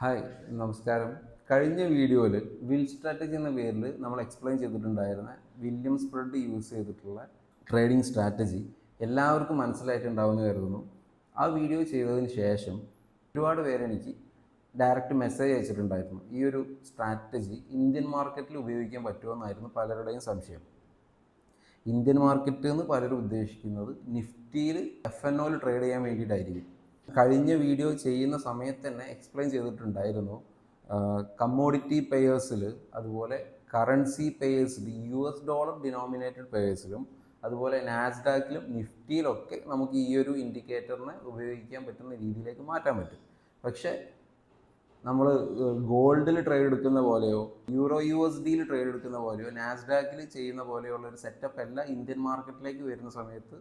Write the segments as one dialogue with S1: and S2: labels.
S1: Hi, നമസ്കാരം. കഴിഞ്ഞ വീഡിയോയിൽ വിൽ സ്ട്രാറ്റജി എന്ന പേരിൽ നമ്മൾ എക്സ്പ്ലെയിൻ ചെയ്തിട്ടുണ്ടായിരുന്ന വില്യം സ്പ്രെഡ് യൂസ് ചെയ്തിട്ടുള്ള ട്രേഡിംഗ് സ്ട്രാറ്റജി എല്ലാവർക്കും മനസ്സിലായിട്ടുണ്ടാവുമെന്ന് കരുതുന്നു. ആ വീഡിയോ ചെയ്തതിന് ശേഷം ഒരുപാട് പേരെനിക്ക് ഡയറക്റ്റ് മെസ്സേജ് അയച്ചിട്ടുണ്ടായിരുന്നു. ഈ ഒരു സ്ട്രാറ്റജി ഇന്ത്യൻ മാർക്കറ്റിൽ ഉപയോഗിക്കാൻ പറ്റുമെന്നായിരുന്നു പലരുടെയും സംശയം. ഇന്ത്യൻ മാർക്കറ്റ് എന്ന് പലരും ഉദ്ദേശിക്കുന്നത് നിഫ്റ്റിയിൽ FNOയിൽ ട്രേഡ് ചെയ്യാൻ വേണ്ടിയിട്ടായിരിക്കും. കഴിഞ്ഞ വീഡിയോ ചെയ്യുന്ന സമയത്ത് തന്നെ എക്സ്പ്ലെയിൻ ചെയ്തിട്ടുണ്ടായിരുന്നു. കമ്മോഡിറ്റി പെയേഴ്സിൽ, അതുപോലെ കറൻസി പെയേഴ്സിൽ, US ഡോളർ ഡിനോമിനേറ്റഡ് പെയേഴ്സിലും, അതുപോലെ നാസ്ഡാക്കിലും നിഫ്റ്റിയിലൊക്കെ നമുക്ക് ഈ ഒരു ഇൻഡിക്കേറ്ററിനെ ഉപയോഗിക്കാൻ പറ്റുന്ന രീതിയിലേക്ക് മാറ്റാൻ പറ്റും. പക്ഷേ നമ്മൾ ഗോൾഡിൽ ട്രേഡ് എടുക്കുന്ന പോലെയോ USDയിൽ ട്രേഡ് എടുക്കുന്ന പോലെയോ നാസ്ഡാക്കിൽ ചെയ്യുന്ന പോലെയുള്ള ഒരു സെറ്റപ്പ് അല്ല ഇന്ത്യൻ മാർക്കറ്റിലേക്ക് വരുന്ന സമയത്ത്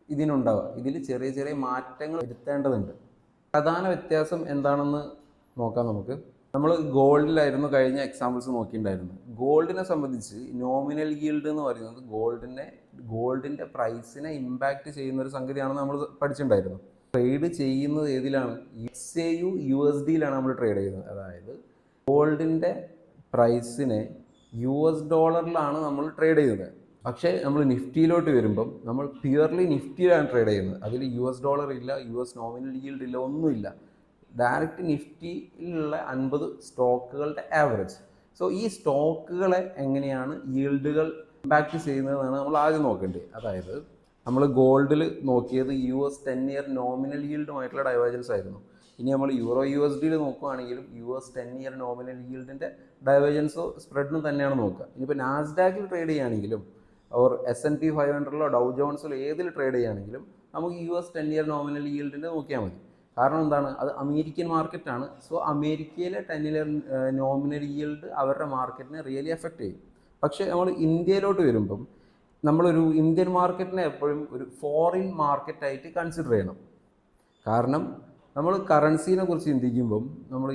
S1: ഇതിനുണ്ടാവുക. ഇതിൽ ചെറിയ ചെറിയ മാറ്റങ്ങൾ വരുത്തേണ്ടതുണ്ട്. പ്രധാന വ്യത്യാസം എന്താണെന്ന് നോക്കാം. നമ്മൾ ഗോൾഡിലായിരുന്നു കഴിഞ്ഞ എക്സാമ്പിൾസ് നോക്കിയിട്ടുണ്ടായിരുന്നു. ഗോൾഡിനെ സംബന്ധിച്ച് നോമിനൽ yield എന്ന് പറയുന്നത് ഗോൾഡിൻ്റെ പ്രൈസിനെ ഇമ്പാക്റ്റ് ചെയ്യുന്ന ഒരു സംഗതിയാണെന്ന് നമ്മൾ പഠിച്ചിട്ടുണ്ടായിരുന്നു. ട്രേഡ് ചെയ്യുന്നത് ഏതിലാണ്? XAU USDയിലാണ് നമ്മൾ ട്രേഡ് ചെയ്യുന്നത്. അതായത് ഗോൾഡിൻ്റെ പ്രൈസിനെ US ഡോളറിലാണ് നമ്മൾ ട്രേഡ് ചെയ്യുന്നത്. പക്ഷേ നമ്മൾ നിഫ്റ്റിയിലോട്ട് വരുമ്പം നമ്മൾ പ്യുവർലി നിഫ്റ്റിയിലാണ് ട്രേഡ് ചെയ്യുന്നത്. അതിൽ US ഡോളർ ഇല്ല, US നോമിനൽ yield ഇല്ല, ഒന്നുമില്ല. ഡയറക്റ്റ് നിഫ്റ്റിയിലുള്ള 50 സ്റ്റോക്കുകളുടെ ആവറേജ്. സോ ഈ സ്റ്റോക്കുകളെ എങ്ങനെയാണ് yielഡുകൾ ഇമ്പാക്റ്റ് ചെയ്യുന്നതെന്നാണ് നമ്മൾ ആദ്യം നോക്കേണ്ടത്. അതായത് നമ്മൾ ഗോൾഡിൽ നോക്കിയത് US 10-year നോമിനൽ yielഡുമായിട്ടുള്ള ഡൈവേർജൻസ് ആയിരുന്നു. ഇനി നമ്മൾ USDയിൽ നോക്കുകയാണെങ്കിലും US 10-year നോമിനൽ yielഡിൻ്റെ ഡൈവേർജൻസോ സ്പ്രെഡിനും തന്നെയാണ് നോക്കുക. ഇനിയിപ്പോൾ നാസ്ഡാക്കിൽ ട്രേഡ് ചെയ്യുകയാണെങ്കിലും S&P 500 ഡൗ ജോൺസിലോ ഏതിൽ ട്രേഡ് ചെയ്യുകയാണെങ്കിലും നമുക്ക് US 10-year നോമിനൽ yielഡിൻ്റെ നോക്കിയാൽ മതി. കാരണം എന്താണ്? അത് അമേരിക്കൻ മാർക്കറ്റാണ്. സോ അമേരിക്കയിലെ 10-year നോമിനൽ yield അവരുടെ മാർക്കറ്റിനെ റിയലി എഫക്റ്റ് ചെയ്യും. പക്ഷേ നമ്മൾ ഇന്ത്യയിലോട്ട് വരുമ്പം നമ്മളൊരു ഇന്ത്യൻ മാർക്കറ്റിനെ എപ്പോഴും ഒരു ഫോറിൻ മാർക്കറ്റായിട്ട് കൺസിഡർ ചെയ്യണം. കാരണം നമ്മൾ കറൻസീനെ കുറിച്ച് ചിന്തിക്കുമ്പം നമ്മൾ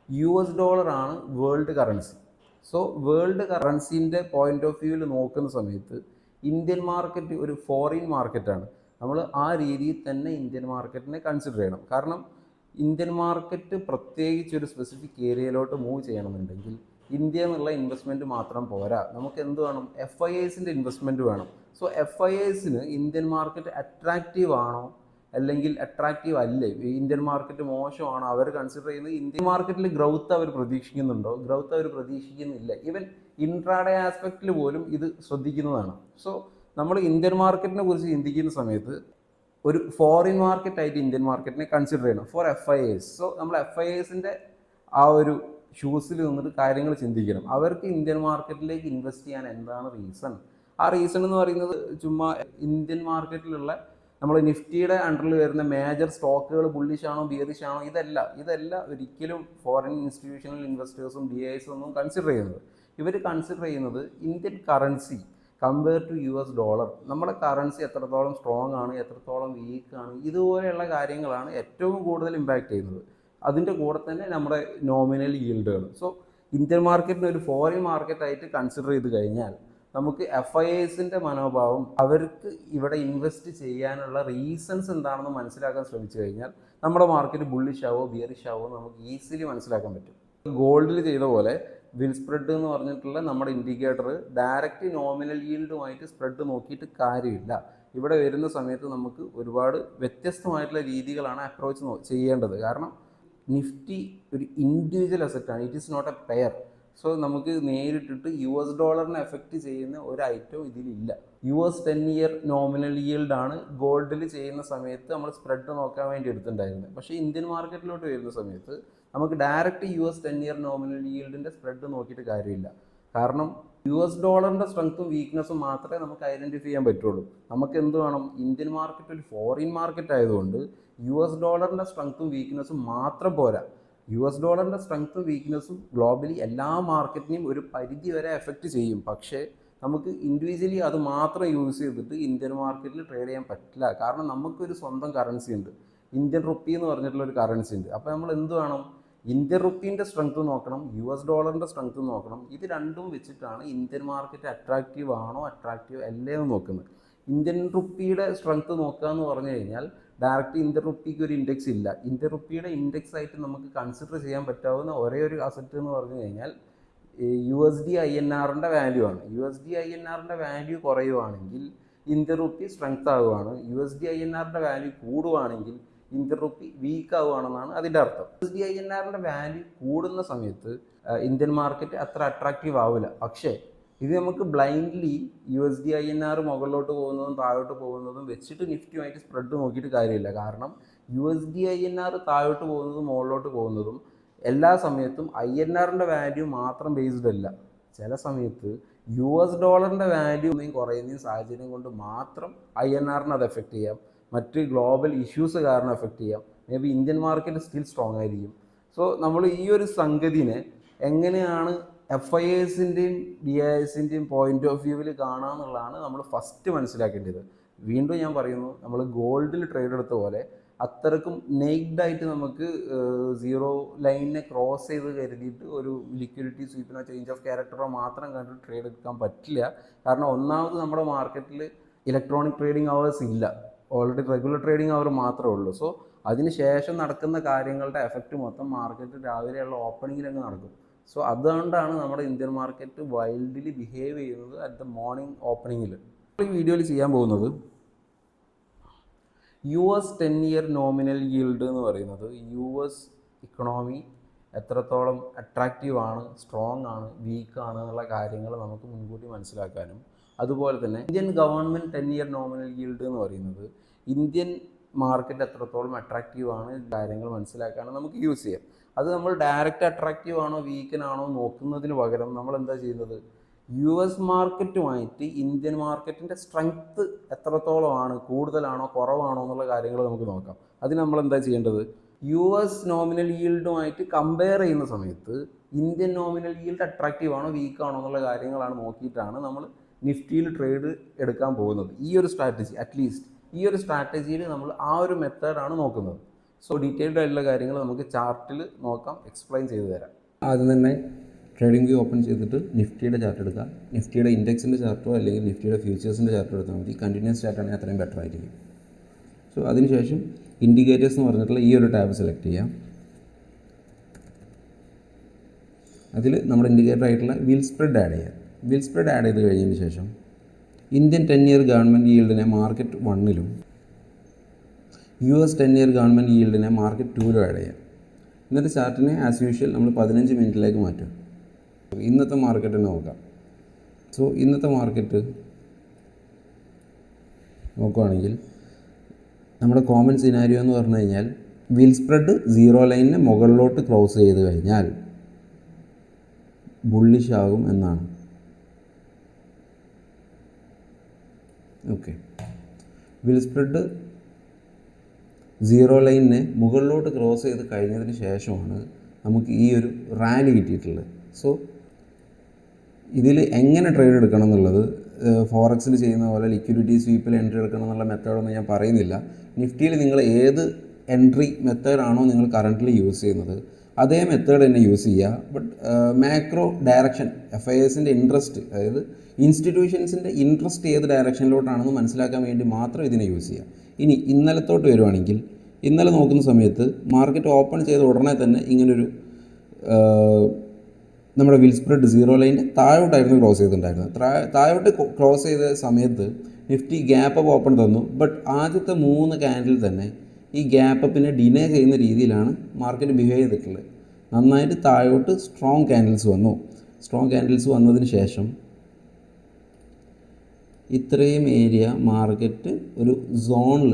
S1: US ഡോളറാണ് വേൾഡ് കറൻസി. സോ വേൾഡ് കറൻസീൻ്റെ പോയിന്റ് ഓഫ് വ്യൂവിൽ നോക്കുന്ന സമയത്ത് ഇന്ത്യൻ മാർക്കറ്റ് ഒരു ഫോറിൻ മാർക്കറ്റാണ്. നമ്മൾ ആ രീതിയിൽ തന്നെ ഇന്ത്യൻ മാർക്കറ്റിനെ കൺസിഡർ ചെയ്യണം. കാരണം ഇന്ത്യൻ മാർക്കറ്റ് പ്രത്യേകിച്ച് ഒരു സ്പെസിഫിക് ഏരിയയിലോട്ട് മൂവ് ചെയ്യണമെന്നുണ്ടെങ്കിൽ ഇന്ത്യ എന്നുള്ള ഇൻവെസ്റ്റ്മെൻറ്റ് മാത്രം പോരാ, നമുക്ക് എന്ത് വേണം? FIIസിൻ്റെ ഇൻവെസ്റ്റ്മെൻറ്റ് വേണം. സോ FIIസിന് ഇന്ത്യൻ മാർക്കറ്റ് അട്രാക്റ്റീവ് ആണോ അല്ലെങ്കിൽ അട്രാക്റ്റീവ് അല്ലേ, ഇന്ത്യൻ മാർക്കറ്റ് മോശമാണോ, അവർ കൺസിഡർ ചെയ്യുന്നത് ഇന്ത്യൻ മാർക്കറ്റിൽ ഗ്രൗത്ത് അവർ പ്രതീക്ഷിക്കുന്നുണ്ടോ, ഗ്രൗത്ത് അവർ പ്രതീക്ഷിക്കുന്നില്ല. ഈവൻ ഇൻട്രാഡേ ആസ്പെക്റ്റിൽ പോലും ഇത് ശ്രദ്ധിക്കുന്നതാണ്. സോ നമ്മൾ ഇന്ത്യൻ മാർക്കറ്റിനെ കുറിച്ച് ചിന്തിക്കുന്ന സമയത്ത് ഒരു ഫോറിൻ മാർക്കറ്റായിട്ട് ഇന്ത്യൻ മാർക്കറ്റിനെ കൺസിഡർ ചെയ്യണം ഫോർ FIIs. സോ നമ്മൾ FIIസിൻ്റെ ആ ഒരു ഷൂസിൽ നിന്നിട്ട് കാര്യങ്ങൾ ചിന്തിക്കണം. അവർക്ക് ഇന്ത്യൻ മാർക്കറ്റിലേക്ക് ഇൻവെസ്റ്റ് ചെയ്യാൻ എന്താണ് റീസൺ? ആ റീസൺ എന്ന് പറയുന്നത് ചുമ്മാ ഇന്ത്യൻ മാർക്കറ്റിലുള്ള നമ്മൾ നിഫ്റ്റിയുടെ അണ്ടറിൽ വരുന്ന മേജർ സ്റ്റോക്കുകൾ ബുള്ളിഷ് ആണോ ബിയറിഷ് ആണോ, ഇതല്ല ഒരിക്കലും ഫോറിൻ ഇൻസ്റ്റിറ്റ്യൂഷണൽ ഇൻവെസ്റ്റേഴ്സും DIIസും ഒന്നും കൺസിഡർ ചെയ്യുന്നത്. ഇവർ കൺസിഡർ ചെയ്യുന്നത് Indian currency compare to US dollar, നമ്മുടെ കറൻസി എത്രത്തോളം സ്ട്രോങ് ആണ്, എത്രത്തോളം വീക്ക് ആണ്, ഇതുപോലെയുള്ള കാര്യങ്ങളാണ് ഏറ്റവും കൂടുതൽ ഇമ്പാക്റ്റ് ചെയ്യുന്നത്. അതിൻ്റെ കൂടെ തന്നെ നമ്മുടെ നോമിനൽ yielഡുകൾ. സോ ഇന്ത്യൻ മാർക്കറ്റിനെ ഒരു ഫോറിൻ മാർക്കറ്റായിട്ട് കൺസിഡർ ചെയ്ത് കഴിഞ്ഞാൽ നമുക്ക് FIIസിൻ്റെ മനോഭാവം, അവർക്ക് ഇവിടെ ഇൻവെസ്റ്റ് ചെയ്യാനുള്ള റീസൺസ് എന്താണെന്ന് മനസ്സിലാക്കാൻ ശ്രമിച്ചു കഴിഞ്ഞാൽ നമ്മുടെ മാർക്കറ്റ് ബുള്ളിഷ് ആവോ ബിയറിഷ് ആവോ നമുക്ക് ഈസിലി മനസ്സിലാക്കാൻ പറ്റും. ഗോൾഡിൽ ചെയ്ത പോലെ വിൽ സ്പ്രെഡ് എന്ന് പറഞ്ഞിട്ടുള്ള നമ്മുടെ ഇൻഡിക്കേറ്റർ ഡയറക്റ്റ് നോമിനൽ yielഡുമായിട്ട് സ്പ്രെഡ് നോക്കിയിട്ട് കാര്യമില്ല. ഇവിടെ വരുന്ന സമയത്ത് നമുക്ക് ഒരുപാട് വ്യത്യസ്തമായിട്ടുള്ള രീതികളാണ് അപ്രോച്ച് ചെയ്യേണ്ടത്. കാരണം നിഫ്റ്റി ഒരു ഇൻഡിവിജ്വൽ അസറ്റാണ്, it is not a pair. So നമുക്ക് നേരിട്ടിട്ട് US ഡോളറിനെ എഫക്റ്റ് ചെയ്യുന്ന ഒരു ഐറ്റവും ഇതിലില്ല. US 10-year നോമിനൽ yield ഗോൾഡിൽ ചെയ്യുന്ന സമയത്ത് നമ്മൾ സ്പ്രെഡ് നോക്കാൻ വേണ്ടി എടുത്തിട്ടുണ്ടായിരുന്നത്. പക്ഷേ ഇന്ത്യൻ മാർക്കറ്റിലോട്ട് വരുന്ന സമയത്ത് നമുക്ക് ഡയറക്റ്റ് US 10-year നോമിനൽ yielഡിൻ്റെ സ്പ്രെഡ് നോക്കിയിട്ട് കാര്യമില്ല. കാരണം US ഡോളറിൻ്റെ സ്ട്രെങ്ത്തും വീക്ക്നെസ്സും മാത്രമേ നമുക്ക് ഐഡൻറ്റിഫൈ ചെയ്യാൻ പറ്റുള്ളൂ. നമുക്ക് എന്ത് വേണം? ഇന്ത്യൻ മാർക്കറ്റ് ഒരു ഫോറിൻ മാർക്കറ്റ് ആയതുകൊണ്ട് US ഡോളറിൻ്റെ സ്ട്രെങ്ത്തും വീക്ക്നെസ്സും മാത്രം പോരാ. US ഡോളറിൻ്റെ സ്ട്രെങ്ത്തും വീക്ക്നെസ്സും ഗ്ലോബലി എല്ലാ മാർക്കറ്റിനെയും ഒരു പരിധി വരെ എഫക്റ്റ് ചെയ്യും. പക്ഷേ നമുക്ക് ഇൻഡിവിജ്വലി അത് മാത്രം യൂസ് ചെയ്തിട്ട് ഇന്ത്യൻ മാർക്കറ്റിൽ ട്രേഡ് ചെയ്യാൻ പറ്റില്ല. കാരണം നമുക്കൊരു സ്വന്തം കറൻസി ഉണ്ട്, ഇന്ത്യൻ റുപ്പി എന്ന് പറഞ്ഞിട്ടുള്ള ഒരു കറൻസി ഉണ്ട്. അപ്പോൾ നമ്മൾ എന്ത് വേണം? ഇന്ത്യൻ റുപ്പീൻ്റെ സ്ട്രെങ്ത്ത് നോക്കണം, US ഡോളറിൻ്റെ സ്ട്രെങ്ത്ത് നോക്കണം. ഇത് രണ്ടും വെച്ചിട്ടാണ് ഇന്ത്യൻ മാർക്കറ്റ് അട്രാക്റ്റീവ് ആണോ അട്രാക്റ്റീവ് അല്ലേ എന്ന് നോക്കുന്നത്. ഇന്ത്യൻ റുപ്പിയുടെ സ്ട്രെങ്ത്ത് നോക്കുക എന്ന് പറഞ്ഞു കഴിഞ്ഞാൽ ഡയറക്റ്റ് ഇന്ത്യൻ റുപ്പിക്ക് ഒരു ഇൻഡെക്സ് ഇല്ല. ഇന്ത്യൻ റുപ്പിയുടെ ഇൻഡെക്സ് ആയിട്ട് നമുക്ക് കൺസിഡർ ചെയ്യാൻ പറ്റാവുന്ന ഒരേ ഒരു അസറ്റ് എന്ന് പറഞ്ഞു കഴിഞ്ഞാൽ USD-INRൻ്റെ വാല്യൂ ആണ്. USD-INRൻ്റെ വാല്യൂ കുറയുവാണെങ്കിൽ ഇന്ത്യൻ റുപ്പി സ്ട്രെങ്ത് ആവുകയാണ്. USD-INRൻ്റെ വാല്യൂ കൂടുവാണെങ്കിൽ ഇന്ത്യൻ റുപ്പി വീക്ക് ആവുകയാണെന്നാണ് അതിൻ്റെ അർത്ഥം. USD-INRൻ്റെ വാല്യൂ കൂടുന്ന സമയത്ത് ഇന്ത്യൻ മാർക്കറ്റ് അത്ര അട്രാക്റ്റീവ് ആവില്ല. പക്ഷേ ഇത് നമുക്ക് ബ്ലൈൻഡ്ലി USD-INR മുകളിലോട്ട് പോകുന്നതും താഴോട്ട് പോകുന്നതും വെച്ചിട്ട് നിഫ്റ്റിയുമായിട്ട് സ്പ്രെഡ് നോക്കിയിട്ട് കാര്യമില്ല. കാരണം USD-INR താഴോട്ട് പോകുന്നതും മുകളിലോട്ട് പോകുന്നതും എല്ലാ സമയത്തും INRൻ്റെ വാല്യൂ മാത്രം ബേസ്ഡ് അല്ല. ചില സമയത്ത് US ഡോളറിൻ്റെ വാല്യൂ കുറയുന്നതും സാഹചര്യം കൊണ്ട് മാത്രം INRനെ അത് എഫക്റ്റ് ചെയ്യാം. മറ്റ് ഗ്ലോബൽ ഇഷ്യൂസ് കാരണം എഫക്റ്റ് ചെയ്യാം. May be Indian market still strong ആയിരിക്കും. സോ നമ്മൾ ഈ ഒരു സംഗതിനെ എങ്ങനെയാണ് FIAസിൻ്റെയും DISൻ്റെയും പോയിന്റ് ഓഫ് വ്യൂവിൽ കാണാമെന്നുള്ളതാണ് നമ്മൾ ഫസ്റ്റ് മനസ്സിലാക്കേണ്ടത്. വീണ്ടും ഞാൻ പറയുന്നു, നമ്മൾ ഗോൾഡിൽ ട്രേഡ് എടുത്ത പോലെ അത്രക്കും നെയ്ഡായിട്ട് നമുക്ക് സീറോ ലൈനിനെ ക്രോസ് ചെയ്ത് കരുതിയിട്ട് ഒരു ലിക്വിഡിറ്റി സ്വീപ്പിനോ ചേഞ്ച് ഓഫ് ക്യാരക്ടറോ മാത്രം കണ്ടിട്ട് ട്രേഡ് എടുക്കാൻ പറ്റില്ല. കാരണം ഒന്നാമത് നമ്മുടെ മാർക്കറ്റിൽ ഇലക്ട്രോണിക് ട്രേഡിംഗ് അവേഴ്സ് ഇല്ല. ഓൾറെഡി റെഗുലർ ട്രേഡിംഗ് അവർ മാത്രമേ ഉള്ളൂ. സോ അതിന് ശേഷം നടക്കുന്ന കാര്യങ്ങളുടെ എഫക്റ്റ് മൊത്തം മാർക്കറ്റ് രാവിലെയുള്ള ഓപ്പണിങ്ങിലങ്ങ് നടക്കും. സോ അതുകൊണ്ടാണ് നമ്മുടെ ഇന്ത്യൻ മാർക്കറ്റ് വൈൽഡിലി ബിഹേവ് ചെയ്യുന്നത് അറ്റ് ദ മോർണിംഗ് ഓപ്പണിങ്ങിൽ. ഈ വീഡിയോയിൽ ചെയ്യാൻ പോകുന്നത് US 10-year നോമിനൽ yield എന്ന് പറയുന്നത് US ഇക്കണോമി എത്രത്തോളം അട്രാക്റ്റീവ് ആണ്, സ്ട്രോങ് ആണ്, വീക്ക് ആണ് എന്നുള്ള കാര്യങ്ങൾ നമുക്ക് മുൻകൂട്ടി മനസ്സിലാക്കാനും, അതുപോലെ തന്നെ Indian government 10-year nominal yield എന്ന് പറയുന്നത് ഇന്ത്യൻ മാർക്കറ്റ് എത്രത്തോളം അട്രാക്റ്റീവ് ആണ് കാര്യങ്ങൾ മനസ്സിലാക്കാനും നമുക്ക് യൂസ് ചെയ്യാം. അത് നമ്മൾ ഡയറക്റ്റ് അട്രാക്റ്റീവ് ആണോ വീക്കനാണോ നോക്കുന്നതിന് പകരം നമ്മൾ എന്താ ചെയ്യുന്നത്, US മാർക്കറ്റുമായിട്ട് ഇന്ത്യൻ മാർക്കറ്റിൻ്റെ സ്ട്രെങ്ത്ത് എത്രത്തോളമാണ്, കൂടുതലാണോ കുറവാണോ എന്നുള്ള കാര്യങ്ങൾ നമുക്ക് നോക്കാം. അതിന് നമ്മൾ എന്താ ചെയ്യേണ്ടത്, US നോമിനൽ yielduമായിട്ട് കമ്പയർ ചെയ്യുന്ന സമയത്ത് ഇന്ത്യൻ നോമിനൽ yield അട്രാക്റ്റീവ് ആണോ വീക്ക് ആണോ എന്നുള്ള കാര്യങ്ങളാണ് നോക്കിയിട്ടാണ് നമ്മൾ നിഫ്റ്റിയിൽ ട്രേഡ് എടുക്കാൻ പോകുന്നത്. ഈ ഒരു സ്ട്രാറ്റജി, അറ്റ്ലീസ്റ്റ് ഈ ഒരു സ്ട്രാറ്റജിയിൽ നമ്മൾ ആ ഒരു മെത്തേഡാണ് നോക്കുന്നത്. സോ ഡീറ്റെയിൽഡ് ആയിട്ടുള്ള കാര്യങ്ങൾ നമുക്ക് ചാർട്ടിൽ നോക്കാം, എക്സ്പ്ലെയിൻ ചെയ്തു തരാം. ആദ്യം തന്നെ ട്രേഡിംഗ് വ്യൂ ഓപ്പൺ ചെയ്തിട്ട് നിഫ്റ്റിയുടെ ചാർട്ട് എടുക്കുക. നിഫ്റ്റിയുടെ ഇൻഡെക്സിൻ്റെ ചാർട്ടോ അല്ലെങ്കിൽ നിഫ്റ്റിയുടെ ഫ്യൂച്ചേഴ്സിൻ്റെ ചാർട്ടോ എടുത്താൽ മതി. കണ്ടിന്യൂസ് ചാർട്ടാണെങ്കിൽ അത്രയും ബെറ്റർ ആയിരിക്കും. സോ അതിനുശേഷം ഇൻഡിക്കേറ്റേഴ്സ് എന്ന് പറഞ്ഞിട്ടുള്ള ഈ ഒരു ടാബ് സെലക്ട് ചെയ്യാം. അതിൽ നമ്മുടെ ഇൻഡിക്കേറ്റർ ആയിട്ടുള്ള വീൽ സ്പ്രെഡ് ആഡ് ചെയ്യാം. വീൽ സ്പ്രെഡ് ആഡ് ചെയ്ത് കഴിഞ്ഞതിന് ശേഷം Indian 10-year government yield market 1ലും US 10-year government yield market 2ലും ആഡ് ചെയ്യാം. എന്നിട്ട് ചാർട്ടിനെ ആസ് യൂഷ്വൽ നമ്മൾ 15 മിനിറ്റിലേക്ക് മാറ്റും. ഇന്നത്തെ മാർക്കറ്റിനെ നോക്കാം. സോ ഇന്നത്തെ മാർക്കറ്റ് നോക്കുകയാണെങ്കിൽ നമ്മുടെ കോമൺ സിനാരിയോ എന്ന് പറഞ്ഞു കഴിഞ്ഞാൽ വീൽ സ്പ്രെഡ് സീറോ ലൈനിനെ മുകളിലോട്ട് ക്ലോസ് ചെയ്ത് കഴിഞ്ഞാൽ ബുള്ളിഷ് ആകും എന്നാണ്. ഓക്കെ, വീൽ സ്പ്രെഡ് സീറോ ലൈനിനെ മുകളിലോട്ട് ക്രോസ് ചെയ്ത് കഴിഞ്ഞതിന് ശേഷമാണ് നമുക്ക് ഈ ഒരു റാലി കിട്ടിയിട്ടുള്ളത്. സോ ഇതിൽ എങ്ങനെ ട്രേഡ് എടുക്കണം എന്നുള്ളത് ഫോറക്സിൽ ചെയ്യുന്ന പോലെ ലിക്വിഡിറ്റി സ്വീപ്പിൽ എൻട്രി എടുക്കണം എന്നുള്ള മെത്തേഡൊന്നും ഞാൻ പറയുന്നില്ല. നിഫ്റ്റിയിൽ നിങ്ങൾ ഏത് എൻട്രി മെത്തേഡാണോ നിങ്ങൾ കറൻ്റ്ലി യൂസ് ചെയ്യുന്നത് അതേ മെത്തേഡ് തന്നെ യൂസ് ചെയ്യുക. ബട്ട് മാക്രോ ഡയറക്ഷൻ, FIAസിൻ്റെ ഇൻട്രസ്റ്റ്, അതായത് ഇൻസ്റ്റിറ്റ്യൂഷൻസിൻ്റെ ഇൻട്രസ്റ്റ് ഏത് ഡയറക്ഷനിലോട്ടാണെന്ന് മനസ്സിലാക്കാൻ വേണ്ടി മാത്രം ഇതിനെ യൂസ് ചെയ്യുക. ഇനി ഇന്നലത്തോട്ട് വരുവാണെങ്കിൽ ഇന്നലെ നോക്കുന്ന സമയത്ത് മാർക്കറ്റ് ഓപ്പൺ ചെയ്ത ഉടനെ തന്നെ ഇങ്ങനൊരു നമ്മുടെ വീൽ സ്പ്രെഡ് സീറോ ലൈൻ്റെ താഴോട്ടായിരുന്നു ക്രോസ് ചെയ്തിട്ടുണ്ടായിരുന്നത്. താഴോട്ട് ക്രോസ് ചെയ്ത സമയത്ത് നിഫ്റ്റി ഗ്യാപ്പ് അപ്പ് ഓപ്പൺ തന്നു. ബട്ട് ആദ്യത്തെ 3 ക്യാൻഡിൽ തന്നെ ഈ ഗ്യാപ്പ് അപ്പിനെ ഡിനേ ചെയ്യുന്ന രീതിയിലാണ് മാർക്കറ്റ് ബിഹേവ് ചെയ്തിട്ടുള്ളത്. നന്നായിട്ട് താഴോട്ട് സ്ട്രോങ് ക്യാൻഡിൽസ് വന്നു. സ്ട്രോങ് ക്യാൻഡിൽസ് വന്നതിന് ശേഷം ഇത്രയും ഏരിയ മാർക്കറ്റ് ഒരു സോണിൽ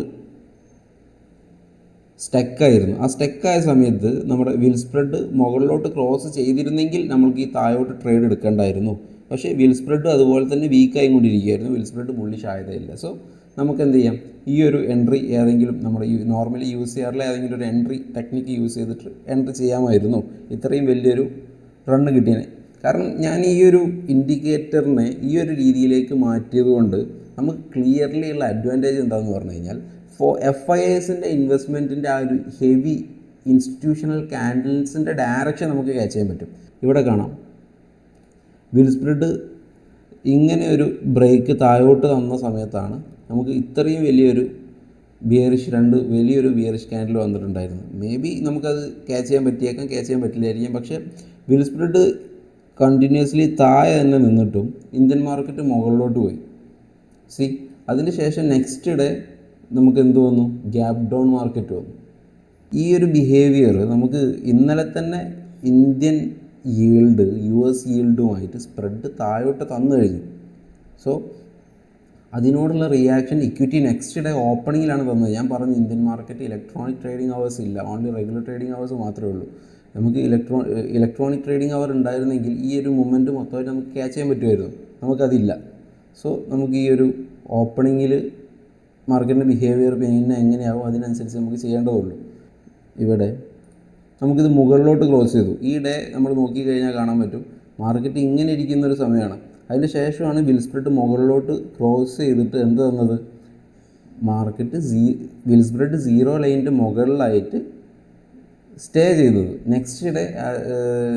S1: സ്റ്റക്കായിരുന്നു. ആ സ്റ്റക്കായ സമയത്ത് നമ്മുടെ വീൽ സ്പ്രെഡ് മുകളിലോട്ട് ക്രോസ് ചെയ്തിരുന്നെങ്കിൽ നമ്മൾക്ക് ഈ താഴോട്ട് ട്രേഡ് എടുക്കേണ്ടായിരുന്നു. പക്ഷേ വീൽ സ്പ്രെഡ് അതുപോലെ തന്നെ വീക്കായി കൊണ്ടിരിക്കുകയായിരുന്നു. വീൽ സ്പ്രെഡ് ബുള്ളിഷ് ആയതേയില്ല. സോ നമുക്ക് എന്ത് ചെയ്യാം, ഈ ഒരു എൻട്രി ഏതെങ്കിലും നമ്മുടെ നോർമലി യൂസ് ചെയ്യാറുള്ള ഏതെങ്കിലും ഒരു എൻട്രി ടെക്നിക്ക് യൂസ് ചെയ്തിട്ട് എൻട്രി ചെയ്യാമായിരുന്നു. ഇത്രയും വലിയൊരു റണ്ണ് കിട്ടിയതിനെ. കാരണം ഞാൻ ഈ ഒരു ഇൻഡിക്കേറ്ററിനെ ഈ ഒരു രീതിയിലേക്ക് മാറ്റിയത് കൊണ്ട് നമുക്ക് ക്ലിയർലി ഉള്ള അഡ്വാൻറ്റേജ് എന്താണെന്ന് പറഞ്ഞു കഴിഞ്ഞാൽ FIAസിൻ്റെ ഇൻവെസ്റ്റ്മെൻറ്റിൻ്റെ ആ ഒരു ഹെവി ഇൻസ്റ്റിറ്റ്യൂഷണൽ ക്യാൻഡിൽസിൻ്റെ ഡയറക്ഷൻ നമുക്ക് ക്യാച്ച് ചെയ്യാൻ പറ്റും. ഇവിടെ കാണാം വീൽ സ്പ്രെഡ് ഇങ്ങനെ ഒരു ബ്രേക്ക് താഴോട്ട് തന്ന സമയത്താണ് നമുക്ക് ഇത്രയും വലിയൊരു ബിയറിഷ് വലിയൊരു ബിയറിഷ് ക്യാൻഡിൽ വന്നിട്ടുണ്ടായിരുന്നു. മേ ബി നമുക്കത് ക്യാച്ച് ചെയ്യാൻ പറ്റിയേക്കാം, ക്യാച്ച് ചെയ്യാൻ പറ്റില്ലായിരിക്കാം. പക്ഷേ വിൽ സ്പ്രെഡ് കണ്ടിന്യൂസ്ലി താഴെ തന്നെ നിന്നിട്ടും ഇന്ത്യൻ മാർക്കറ്റ് മുകളിലോട്ട് പോയി. അതിന് ശേഷം നെക്സ്റ്റ് ഡേ നമുക്ക് എന്ത് വന്നു? ഗ്യാപ്പ് ഡൗൺ മാർക്കറ്റ് വന്നു. ഈ ഒരു ബിഹേവിയർ നമുക്ക് ഇന്നലെ തന്നെ ഇന്ത്യൻ ഈൽഡ് US ഈൽഡുമായിട്ട് സ്പ്രെഡ് താഴോട്ട് തന്നു കഴിഞ്ഞു. സോ അതിനോടുള്ള റിയാക്ഷൻ ഇക്വിറ്റി നെക്സ്റ്റ് ഡേ ഓപ്പണിങ്ങിലാണ് തന്നത്. ഞാൻ പറഞ്ഞു Indian market electronic trading hours ഇല്ല, ഓൺലി റെഗുലർ ട്രേഡിംഗ് അവേഴ്സ് മാത്രമേ ഉള്ളൂ. നമുക്ക് ഇലക്ട്രോണിക് ട്രേഡിംഗ് അവർ ഉണ്ടായിരുന്നെങ്കിൽ ഈ ഒരു മൊമെൻറ്റ് മൊത്തമായിട്ട് നമുക്ക് ക്യാച്ച് ചെയ്യാൻ പറ്റുമായിരുന്നു. നമുക്കതില്ല. സോ നമുക്ക് ഈ ഒരു ഓപ്പണിങ്ങിൽ മാർക്കറ്റിൻ്റെ ബിഹേവിയർ പിന്നെ എങ്ങനെയാവും അതിനനുസരിച്ച് നമുക്ക് ചെയ്യേണ്ടതുള്ളൂ. ഇവിടെ നമുക്കിത് മുകളിലോട്ട് ക്ലോസ് ചെയ്തു. ഈ ഡേ നമ്മൾ നോക്കിക്കഴിഞ്ഞാൽ കാണാൻ പറ്റും മാർക്കറ്റ് ഇങ്ങനെ ഇരിക്കുന്നൊരു സമയമാണ്. അതിന് ശേഷമാണ് വിൽ സ്പ്രെഡ് മുകളിലോട്ട് ക്രോസ് ചെയ്തിട്ട് എന്ത് തന്നത്? മാർക്കറ്റ് വിൽ സ്പ്രെഡ് 0 ലൈനിൻ്റെ മുകളിലായിട്ട് സ്റ്റേ ചെയ്തത്. നെക്സ്റ്റ് ഡേ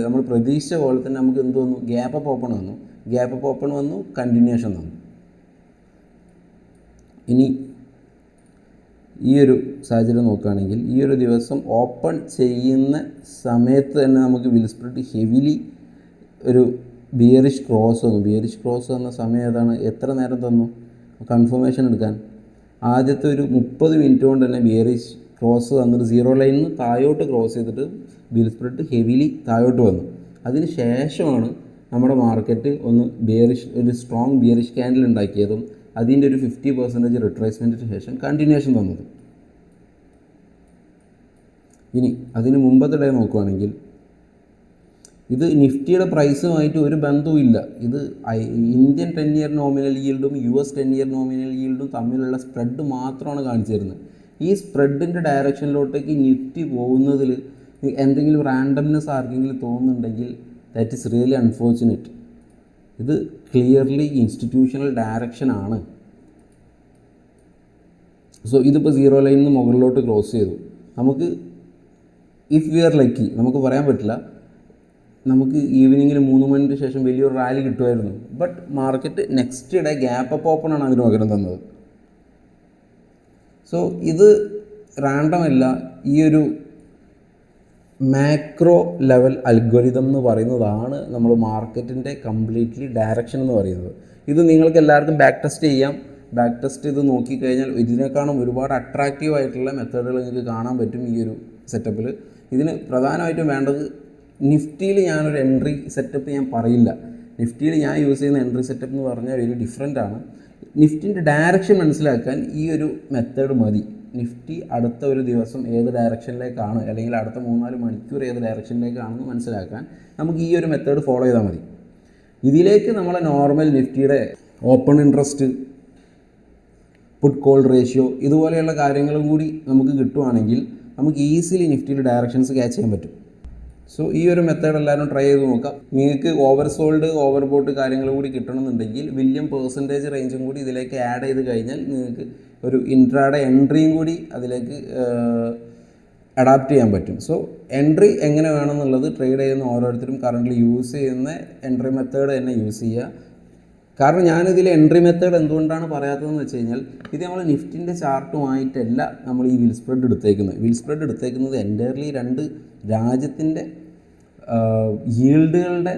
S1: നമ്മൾ പ്രതീക്ഷിച്ച പോലെ തന്നെ നമുക്ക് എന്ത് വന്നു? ഗ്യാപ്പ് അപ്പ് ഓപ്പൺ വന്നു, കണ്ടിന്യൂഷൻ വന്നു. ഇനി ഈ ഒരു സാഹചര്യം നോക്കുകയാണെങ്കിൽ ഈ ഒരു ദിവസം ഓപ്പൺ ചെയ്യുന്ന സമയത്ത് തന്നെ നമുക്ക് വിൽ സ്പ്രെഡ് ഹെവിലി ഒരു ബിയറിഷ് ക്രോസ് വന്ന സമയം ഏതാണ്? എത്ര നേരം തന്നു കൺഫർമേഷൻ എടുക്കാൻ? ആദ്യത്തെ ഒരു 30 മിനിറ്റ് കൊണ്ട് തന്നെ ബിയറിഷ് ക്രോസ് തന്നിട്ട് 0 ലൈനിൽ നിന്ന് താഴോട്ട് ക്രോസ് ചെയ്തിട്ട് വിൽ സ്പ്രെഡ് ഹെവിലി താഴോട്ട് വന്നു. അതിന് ശേഷമാണ് നമ്മുടെ മാർക്കറ്റ് ഒരു സ്ട്രോങ് ബിയറിഷ് ക്യാൻഡിൽ ഉണ്ടാക്കിയതും അതിൻ്റെ ഒരു 50% റിട്രേസ്മെൻറ്റിന് ശേഷം കണ്ടിന്യൂഷൻ തന്നത്. ഇനി അതിന് മുമ്പത്തെ ഡേ നോക്കുകയാണെങ്കിൽ ഇത് നിഫ്റ്റിയുടെ പ്രൈസുമായിട്ട് ഒരു ബന്ധവുമില്ല. ഇത് ഇന്ത്യൻ 10 ഇയർ നോമിനൽ ഈൽഡും US 10 ഇയർ നോമിനൽ ഈൽഡും തമ്മിലുള്ള സ്പ്രെഡ് മാത്രമാണ് കാണിച്ചു തരുന്നത്. ഈ സ്പ്രെഡിൻ്റെ ഡയറക്ഷനിലോട്ടേക്ക് നിഫ്റ്റി പോകുന്നതിൽ എന്തെങ്കിലും റാൻഡംനെസ് ആർക്കെങ്കിലും തോന്നുന്നുണ്ടെങ്കിൽ ദാറ്റ് ഈസ് റിയലി അൺഫോർച്ചുനേറ്റ്. ഇത് ക്ലിയർലി ഇൻസ്റ്റിറ്റ്യൂഷണൽ ഡയറക്ഷനാണ്. സോ ഇതിപ്പോൾ 0 ലൈനിൽ നിന്ന് മുകളിലോട്ട് ക്രോസ് ചെയ്തു. നമുക്ക് ഇഫ് വി ആർ ലക്കി നമുക്ക് പറയാൻ പറ്റില്ല, നമുക്ക് ഈവനിങ്ങിൽ 3 മണിക്ക് ശേഷം വലിയൊരു റാലി കിട്ടുമായിരുന്നു. But market next day gap up open ആണ് അതിന് പകരം തന്നത്. സോ ഇത് റാൻഡം അല്ല. ഈ ഒരു മാക്രോ ലെവൽ അൽഗോരിതം എന്ന് പറയുന്നതാണ് നമ്മൾ മാർക്കറ്റിൻ്റെ കംപ്ലീറ്റ്ലി ഡയറക്ഷൻ എന്ന് പറയുന്നത്. ഇത് നിങ്ങൾക്ക് എല്ലാവർക്കും ബാക്ക് ടെസ്റ്റ് ചെയ്യാം. ബാക്ക് ടെസ്റ്റ് ചെയ്ത് നോക്കിക്കഴിഞ്ഞാൽ ഇതിനേക്കാളും ഒരുപാട് അട്രാക്റ്റീവ് ആയിട്ടുള്ള മെത്തേഡുകൾ നിങ്ങൾക്ക് കാണാൻ പറ്റും ഈ ഒരു സെറ്റപ്പിൽ. ഇതിന് പ്രധാനമായിട്ടും വേണ്ടത് നിഫ്റ്റിയിൽ ഞാനൊരു എൻട്രി സെറ്റപ്പ് ഞാൻ പറയില്ല. നിഫ്റ്റിയിൽ ഞാൻ യൂസ് ചെയ്യുന്ന എൻട്രി സെറ്റപ്പ് എന്ന് പറഞ്ഞാൽ വെരി ഡിഫറെൻ്റ് ആണ്. നിഫ്റ്റിൻ്റെ ഡയറക്ഷൻ മനസ്സിലാക്കാൻ ഈ ഒരു മെത്തേഡ് മതി. നിഫ്റ്റി അടുത്ത ഒരു ദിവസം ഏത് ഡയറക്ഷനിലേക്കാണ് അല്ലെങ്കിൽ അടുത്ത 3-4 മണിക്കൂർ ഏത് ഡയറക്ഷനിലേക്കാണെന്ന് മനസ്സിലാക്കാൻ നമുക്ക് ഈ ഒരു മെത്തേഡ് ഫോളോ ചെയ്താൽ മതി. ഇതിലേക്ക് നമ്മളെ നോർമൽ നിഫ്റ്റിയുടെ open interest, put call ratio ഇതുപോലെയുള്ള കാര്യങ്ങളും കൂടി നമുക്ക് കിട്ടുവാണെങ്കിൽ നമുക്ക് ഈസിലി നിഫ്റ്റിയുടെ ഡയറക്ഷൻസ് ക്യാച്ച് ചെയ്യാൻ പറ്റും. സോ ഈ ഒരു മെത്തേഡ് എല്ലാവരും ട്രൈ ചെയ്ത് നോക്കാം. നിങ്ങൾക്ക് ഓവർ സോൾഡ്, ഓവർ ബോട്ട് കാര്യങ്ങൾ കൂടി കിട്ടണമെന്നുണ്ടെങ്കിൽ വലിയ പെർസെൻറ്റേജ് റേഞ്ചും കൂടി ഇതിലേക്ക് ആഡ് ചെയ്ത് കഴിഞ്ഞാൽ നിങ്ങൾക്ക് ഒരു ഇൻട്രാഡേ എൻട്രിയും കൂടി അതിലേക്ക് അഡാപ്റ്റ് ചെയ്യാൻ പറ്റും. സോ എൻട്രി എങ്ങനെ വേണമെന്നുള്ളത് ട്രേഡ് ചെയ്യുന്ന ഓരോരുത്തരും കറൻ്റ് യൂസ് ചെയ്യുന്ന എൻട്രി മെത്തേഡ് തന്നെ യൂസ് ചെയ്യുക. കാരണം ഞാനിതിൽ എൻട്രി മെത്തേഡ് എന്തുകൊണ്ടാണ് പറയാത്തതെന്ന് വെച്ച് കഴിഞ്ഞാൽ ഇത് നമ്മൾ നിഫ്റ്റിൻ്റെ ചാർട്ടുമായിട്ടല്ല നമ്മൾ ഈ വിൽ സ്പ്രെഡ് എടുത്തേക്കുന്നത് എൻറ്റയർലി 2 രാജ്യത്തിൻ്റെ ഈൽഡുകളുടെ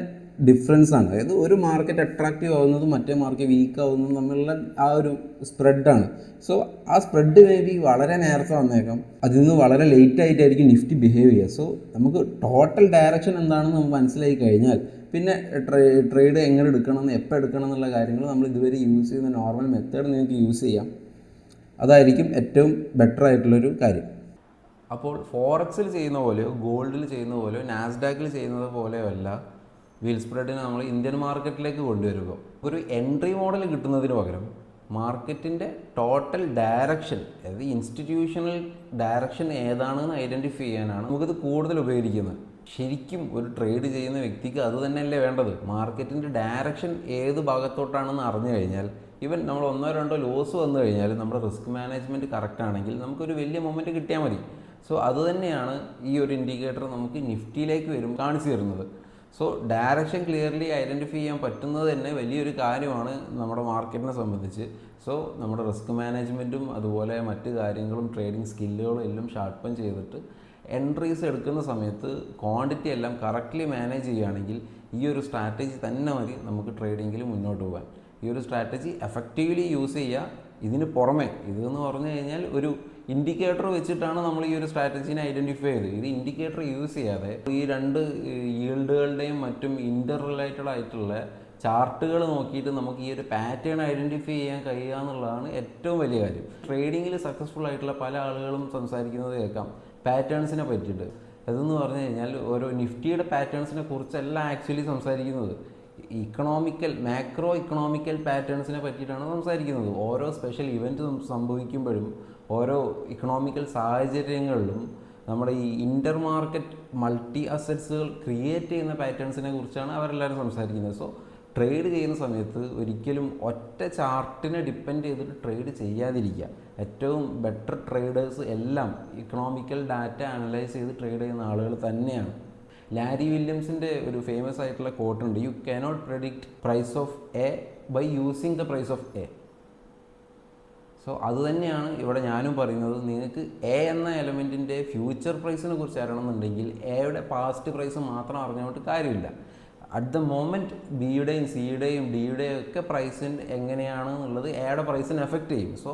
S1: ഡിഫറൻസാണ്. അതായത് ഒരു മാർക്കറ്റ് അട്രാക്റ്റീവ് ആവുന്നതും മറ്റേ മാർക്കറ്റ് വീക്ക് ആവുന്നതും തമ്മിലുള്ള ആ ഒരു സ്പ്രെഡാണ്. സോ ആ സ്പ്രെഡ് മേ ബി വളരെ നേരത്തെ വന്നേക്കാം, അതിൽ നിന്ന് വളരെ ലേറ്റ് ആയിട്ടായിരിക്കും നിഫ്റ്റി ബിഹേവ് ചെയ്യുക. സോ നമുക്ക് ടോട്ടൽ ഡയറക്ഷൻ എന്താണെന്ന് നമുക്ക് മനസ്സിലായി കഴിഞ്ഞാൽ പിന്നെ ട്രേഡ് എങ്ങനെ എടുക്കണം, എപ്പോൾ എടുക്കണം എന്നുള്ള കാര്യങ്ങൾ നമ്മൾ ഇതുവരെ യൂസ് ചെയ്യുന്ന നോർമൽ മെത്തേഡ് നിങ്ങൾക്ക് യൂസ് ചെയ്യാം. അതായിരിക്കും ഏറ്റവും ബെറ്റർ ആയിട്ടുള്ളൊരു കാര്യം. അപ്പോൾ ഫോറക്സിൽ ചെയ്യുന്ന പോലെയോ ഗോൾഡിൽ ചെയ്യുന്ന പോലെയോ നാസ്ഡാക്കിൽ ചെയ്യുന്നത് പോലെയോ അല്ല വിൽ സ്പ്രെഡിനെ നമ്മൾ ഇന്ത്യൻ മാർക്കറ്റിലേക്ക് കൊണ്ടുവരുമ്പോൾ ഒരു എൻട്രി മോഡൽ കിട്ടുന്നതിന് പകരം മാർക്കറ്റിൻ്റെ ടോട്ടൽ ഡയറക്ഷൻ, അതായത് ഇൻസ്റ്റിറ്റ്യൂഷണൽ ഡയറക്ഷൻ ഏതാണെന്ന് ഐഡൻറ്റിഫൈ ചെയ്യാനാണ് നമുക്കിത് കൂടുതൽ ഉപകരിക്കുന്നത്. ശരിക്കും ഒരു ട്രേഡ് ചെയ്യുന്ന വ്യക്തിക്ക് അത് തന്നെയല്ലേ വേണ്ടത്. മാർക്കറ്റിൻ്റെ ഡയറക്ഷൻ ഏത് ഭാഗത്തോട്ടാണെന്ന് അറിഞ്ഞു കഴിഞ്ഞാൽ ഈവൻ നമ്മൾ 1-2 ലോസ് വന്നു കഴിഞ്ഞാൽ നമ്മുടെ റിസ്ക് മാനേജ്മെൻറ്റ് കറക്റ്റ് ആണെങ്കിൽ നമുക്കൊരു വലിയ മൊമെൻറ്റ് കിട്ടിയാൽ മതി. സോ അതുതന്നെയാണ് ഈ ഒരു ഇൻഡിക്കേറ്റർ നമുക്ക് നിഫ്റ്റിയിലേക്ക് കാണിച്ചു തരുന്നത്. സോ ഡയറക്ഷൻ ക്ലിയർലി ഐഡൻറ്റിഫൈ ചെയ്യാൻ പറ്റുന്നത് തന്നെ വലിയൊരു കാര്യമാണ് നമ്മുടെ മാർക്കറ്റിനെ സംബന്ധിച്ച്. സോ നമ്മുടെ റിസ്ക് മാനേജ്മെൻറ്റും അതുപോലെ മറ്റ് കാര്യങ്ങളും ട്രേഡിംഗ് സ്കില്ലുകളും എല്ലാം ഷാർപ്പൻ ചെയ്തിട്ട് എൻട്രീസ് എടുക്കുന്ന സമയത്ത് ക്വാണ്ടിറ്റി എല്ലാം കറക്റ്റ്ലി മാനേജ് ചെയ്യുകയാണെങ്കിൽ ഈ ഒരു സ്ട്രാറ്റജി തന്നെ മതി നമുക്ക് ട്രേഡിങ്ങിൽ മുന്നോട്ട് പോകാൻ. ഈ ഒരു സ്ട്രാറ്റജി എഫക്റ്റീവ്ലി യൂസ് ചെയ്യുക. ഇതിന് പുറമെ ഇതെന്ന് പറഞ്ഞു കഴിഞ്ഞാൽ ഒരു ഇൻഡിക്കേറ്റർ വെച്ചിട്ടാണ് നമ്മൾ ഈ ഒരു സ്ട്രാറ്റജീനെ ഐഡൻറ്റിഫൈ ചെയ്തത്. ഇത് ഇൻഡിക്കേറ്റർ യൂസ് ചെയ്യാതെ ഈ രണ്ട് ഈൽഡുകളുടെയും മറ്റും ഇൻ്റർ റിലേറ്റഡ് ആയിട്ടുള്ള ചാർട്ടുകൾ നോക്കിയിട്ട് നമുക്ക് ഈ ഒരു പാറ്റേൺ ഐഡൻറ്റിഫൈ ചെയ്യാൻ കഴിയുക എന്നുള്ളതാണ് ഏറ്റവും വലിയ കാര്യം. ട്രേഡിങ്ങിൽ സക്സസ്ഫുൾ ആയിട്ടുള്ള പല ആളുകളും സംസാരിക്കുന്നത് കേൾക്കാം പാറ്റേൺസിനെ പറ്റിയിട്ട്. അതെന്ന് പറഞ്ഞു കഴിഞ്ഞാൽ ഓരോ നിഫ്റ്റിയുടെ പാറ്റേൺസിനെ കുറിച്ചല്ല ആക്ച്വലി സംസാരിക്കുന്നത്, മാക്രോ ഇക്കണോമിക്കൽ പാറ്റേൺസിനെ പറ്റിയിട്ടാണ് സംസാരിക്കുന്നത്. ഓരോ സ്പെഷ്യൽ ഇവൻറ്റ് സംഭവിക്കുമ്പോഴും ഓരോ ഇക്കണോമിക്കൽ സാഹചര്യങ്ങളിലും നമ്മുടെ ഈ ഇൻ്റർ മാർക്കറ്റ് മൾട്ടി അസറ്റ്സുകൾ ക്രിയേറ്റ് ചെയ്യുന്ന പാറ്റേൺസിനെ കുറിച്ചാണ് അവരെല്ലാവരും സംസാരിക്കുന്നത്. സോ ട്രേഡ് ചെയ്യുന്ന സമയത്ത് ഒരിക്കലും ഒറ്റ ചാർട്ടിനെ ഡിപ്പെൻഡ് ചെയ്തിട്ട് ട്രേഡ് ചെയ്യാതിരിക്കുക. ഏറ്റവും ബെറ്റർ ട്രേഡേഴ്സ് എല്ലാം ഇക്കണോമിക്കൽ ഡാറ്റ അനലൈസ് ചെയ്ത് ട്രേഡ് ചെയ്യുന്ന ആളുകൾ തന്നെയാണ്. ലാരി വില്യംസിൻ്റെ ഒരു ഫേമസ് ആയിട്ടുള്ള കോട്ടുണ്ട്, you cannot predict price of A by using the price of A. So അതുതന്നെയാണ് ഇവിടെ ഞാനും പറയുന്നത്. നിങ്ങൾക്ക് എ എന്ന എലമെൻറ്റിൻ്റെ ഫ്യൂച്ചർ പ്രൈസിനെ കുറിച്ച് അറിയണമെന്നുണ്ടെങ്കിൽ എയുടെ പാസ്റ്റ് പ്രൈസ് മാത്രം അറിഞ്ഞുകൊണ്ട് കാര്യമില്ല. അറ്റ് ദ മൊമെൻറ്റ് ബിയുടെയും സിയുടെയും ഡിയുടെയും ഒക്കെ പ്രൈസിൻ്റെ എങ്ങനെയാണ് എന്നുള്ളത് എയുടെ പ്രൈസിനെ എഫക്റ്റ് ചെയ്യും. സോ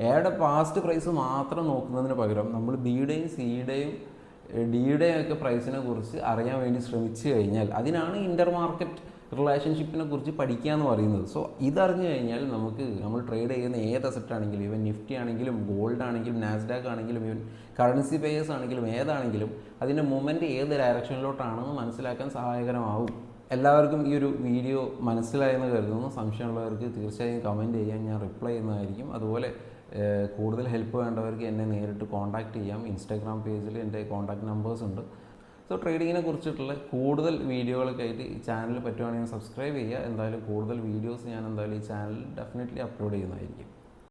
S1: എയുടെ പാസ്റ്റ് പ്രൈസ് മാത്രം നോക്കുന്നതിന് പകരം നമ്മൾ ബിയുടെയും സിയുടെയും ഡിയുടെയും ഒക്കെ പ്രൈസിനെ കുറിച്ച് അറിയാൻ വേണ്ടി ശ്രമിച്ചു കഴിഞ്ഞാൽ അതിനാണ് ഇൻ്റർ മാർക്കറ്റ് റിലേഷൻഷിപ്പിനെ കുറിച്ച് പഠിക്കുക എന്ന് പറയുന്നത്. സോ ഇതറിഞ്ഞു കഴിഞ്ഞാൽ നമ്മൾ ട്രേഡ് ചെയ്യുന്ന ഏത് അസറ്റ് ആണെങ്കിലും, ഈവൻ നിഫ്റ്റി ആണെങ്കിലും ഗോൾഡ് ആണെങ്കിലും നാസ്ഡാക്ക് ആണെങ്കിലും ഈവൻ കറൻസി പെയേഴ്സ് ആണെങ്കിലും ഏതാണെങ്കിലും അതിൻ്റെ മൂവ്മെൻറ്റ് ഏത് ഡയറക്ഷനിലോട്ടാണെന്ന് മനസ്സിലാക്കാൻ സഹായകരമാവും. എല്ലാവർക്കും ഈ ഒരു വീഡിയോ മനസ്സിലായെന്ന് കരുതുന്നു. സംശയമുള്ളവർക്ക് തീർച്ചയായും കമൻറ്റ് ചെയ്യാൻ ഞാൻ റിപ്ലൈ ചെയ്യുന്നതായിരിക്കും. അതുപോലെ കൂടുതൽ ഹെൽപ്പ് വേണ്ടവർക്ക് എന്നെ നേരിട്ട് കോൺടാക്റ്റ് ചെയ്യാം. ഇൻസ്റ്റാഗ്രാം പേജിൽ എൻ്റെ കോൺടാക്റ്റ് നമ്പേഴ്സ് ഉണ്ട്. സോ ട്രേഡിങ്ങിനെ കുറിച്ചിട്ടുള്ള കൂടുതൽ വീഡിയോകളൊക്കെ ആയിട്ട് ഈ ചാനൽ പറ്റുവാണെങ്കിൽ സബ്സ്ക്രൈബ് ചെയ്യുക. എന്തായാലും കൂടുതൽ വീഡിയോസ് ഞാൻ എന്തായാലും ഈ ചാനൽ ഡെഫിനറ്റ്ലി അപ്ലോഡ് ചെയ്യുന്നതായിരിക്കും.